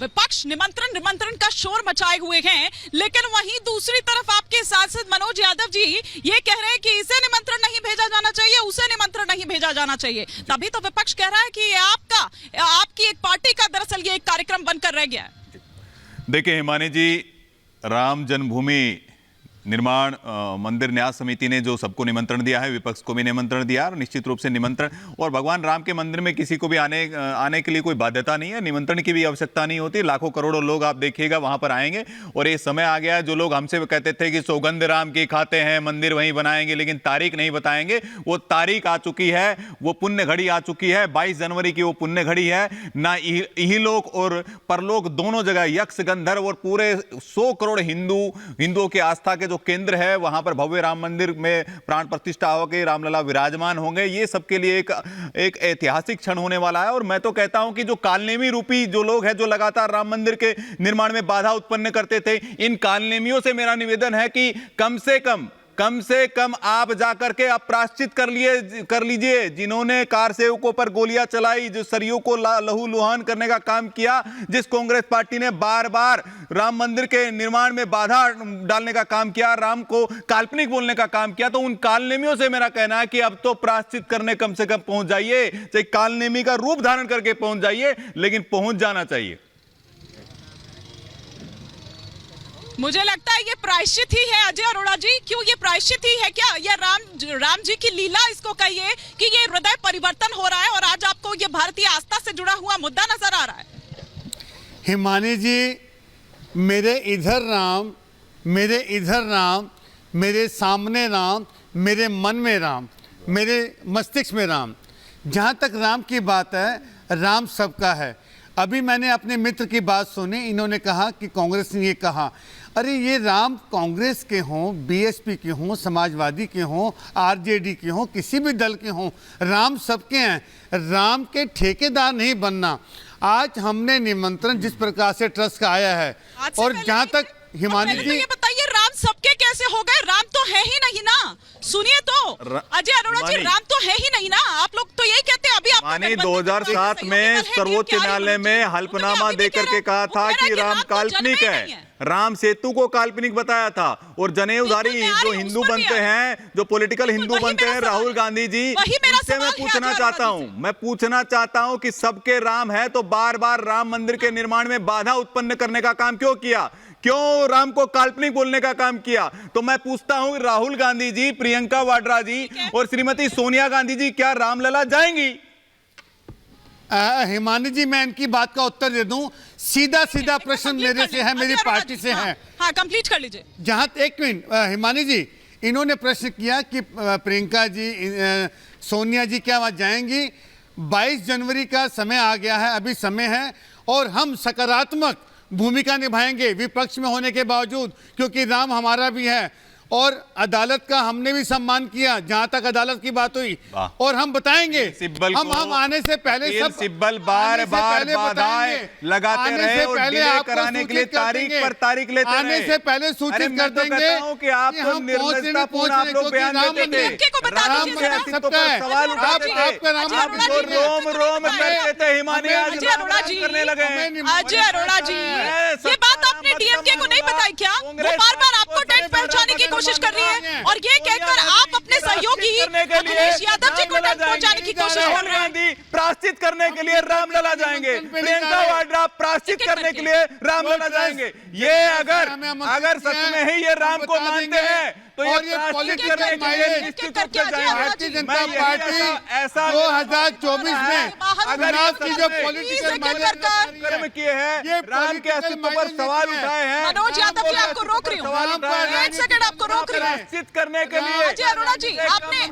विपक्ष निमंत्रण का शोर मचाए हुए हैं, लेकिन वहीं दूसरी तरफ आपके सांसद मनोज यादव जी ये कह रहे हैं कि इसे निमंत्रण नहीं भेजा जाना चाहिए, उसे निमंत्रण नहीं भेजा जाना चाहिए। तभी तो विपक्ष कह रहा है कि ये आपकी एक पार्टी का दरअसल ये एक कार्यक्रम बनकर रह गया है। देखिए हिमानी जी, राम जन्मभूमि निर्माण मंदिर न्यास समिति ने जो सबको निमंत्रण दिया है, विपक्ष को भी निमंत्रण दिया और निश्चित रूप से निमंत्रण, और भगवान राम के मंदिर में किसी को भी आने के लिए कोई बाध्यता नहीं है, निमंत्रण की भी आवश्यकता नहीं होती। लाखों करोड़ों लोग आप देखिएगा वहां पर आएंगे। और ये समय आ गया है, जो लोग हमसे कहते थे कि सौगंध राम की खाते हैं, मंदिर वहीं बनाएंगे लेकिन तारीख नहीं बताएंगे, वो तारीख आ चुकी है, वो पुण्य घड़ी आ चुकी है। 22 जनवरी की वो पुण्य घड़ी है। ना इहलोक और परलोक दोनों जगह यक्ष गंधर्व और पूरे 100 करोड़ हिंदुओं के आस्था के जो केंद्र है, वहां पर भव्य राम मंदिर में प्राण प्रतिष्ठा होगी, रामलला विराजमान होंगे। ये सबके लिए एक ऐतिहासिक क्षण होने वाला है। और मैं तो कहता हूं कि जो कालनेमी रूपी जो लोग हैं, जो लगातार राम मंदिर के निर्माण में बाधा उत्पन्न करते थे, इन कालनेमियों से मेरा निवेदन है कि कम से कम आप जाकर के आप प्रायश्चित कर लीजिए। जिन्होंने कार सेवकों पर गोलियां चलाई, जो सरियों को लहू लुहान करने का काम किया, जिस कांग्रेस पार्टी ने बार बार राम मंदिर के निर्माण में बाधा डालने का काम किया, राम को काल्पनिक बोलने का काम किया, तो उन कालनेमियों से मेरा कहना है कि अब तो प्रायश्चित करने कम से कम पहुंच जाइए। चाहे कालनेमी का रूप धारण करके पहुंच जाइए, लेकिन पहुंच जाना चाहिए। मुझे लगता है ये प्रायश्चित ही है अजय अरोड़ा जी। क्यों ये प्रायश्चित ही है क्या? ये राम जी की लीला इसको कहिए कि ये हृदय परिवर्तन हो रहा है और आज आपको ये भारतीय आस्था से जुड़ा हुआ मुद्दा नजर आ रहा है। हिमानी जी, मेरे इधर राम, मेरे सामने राम, मेरे मन में राम, मेरे मस्तिष्क में राम। जहाँ तक राम की बात है, राम सबका है। अभी मैंने अपने मित्र की बात सुनी, इन्होंने कहा कि कांग्रेस ने ये कहा। अरे ये राम कांग्रेस के हों, बीएसपी के हों, समाजवादी के हों, आरजेडी के हों, किसी भी दल के हों, राम सबके हैं। राम के ठेकेदार नहीं बनना। आज हमने निमंत्रण जिस प्रकार से ट्रस्ट का आया है, और जहाँ तक हिमानी जी, ये बताइए राम सबके कैसे हो गए? राम तो है ही नहीं ना। सुनिए तो अजय अरोड़ा जी, राम तो है ही नहीं ना। आप लोग तो यही कहते हैं। अभी आप 2007 में सर्वोच्च न्यायालय में हल्फनामा देकर के कहा था कि राम काल्पनिक है। राम सेतु को काल्पनिक बताया था। और जनेऊधारी जो हिंदू बनते हैं, जो पॉलिटिकल हिंदू बनते हैं, राहुल गांधी जी, उनसे मैं पूछना चाहता हूं कि सबके राम है तो बार बार राम मंदिर के निर्माण में बाधा उत्पन्न करने का काम क्यों किया? क्यों राम को काल्पनिक बोलने का काम किया? तो मैं पूछता हूं, राहुल गांधी जी, प्रियंका वाड्रा जी और श्रीमती सोनिया गांधी जी क्या रामलला जाएंगी? हिमानी जी, मैं इनकी बात का उत्तर दे दूं। सीधा प्रश्न मेरे से है, मेरी पार्टी से है। हाँ, कंप्लीट कर लीजिए। जहां एक मिनट, हिमानी जी, इन्होंने प्रश्न किया कि प्रियंका जी, सोनिया जी क्या वहां जाएंगी? 22 जनवरी का समय आ गया है, अभी समय है, और हम सकारात्मक भूमिका निभाएंगे विपक्ष में होने के बावजूद, क्योंकि राम हमारा भी है। और अदालत का हमने भी सम्मान किया, जहां तक अदालत की बात हुई, और हम बताएंगे। हम आने से पहले सब सिब्बल बार बाधाएं लगाते रहे और डिले कराने के लिए तारीख पर तारीख लेते रहे। आने से पहले सूचित कर देंगे कि आप तो निर्लजतापूर्ण आप लोग बयान देते थे, राम के अस्तित्व पर सवाल उठाते थे, आप जो रोम करते थे, हिमानी आज करने लगे। अजय अरोड़ा जी, ये बात आपने डीएमके को नहीं बताई क्या? वो बार-बार आपको टेंट पहुंचाने की कोशिश कर रही है, और ये कहकर आप अपने सहयोगी अखिलेश यादव जी को टेंट पहुंचाने की कोशिश कर रहे हैं। प्रायश्चित करने के लिए रामलला जाएंगे, प्रियंका वाड्रा प्रायश्चित करने के लिए रामलला जाएंगे। ये अगर सच में ही ये राम को मानते हैं तो ये प्रायश्चित करने के लिए निश्चित रूप से जाएंगे। भारतीय जनता पार्टी 2024 में चुनाव की जो पॉलिटिकल कर्म किए हैं, राम के अस्तित्व पर सवाल उठाए हैं। मनोज यादव जी, आपको रोक रही हूँ, एक सेकंड आपको रोक रही हूँ। प्रायश्चित करने के लिए अजय अरोड़ा जी, आपने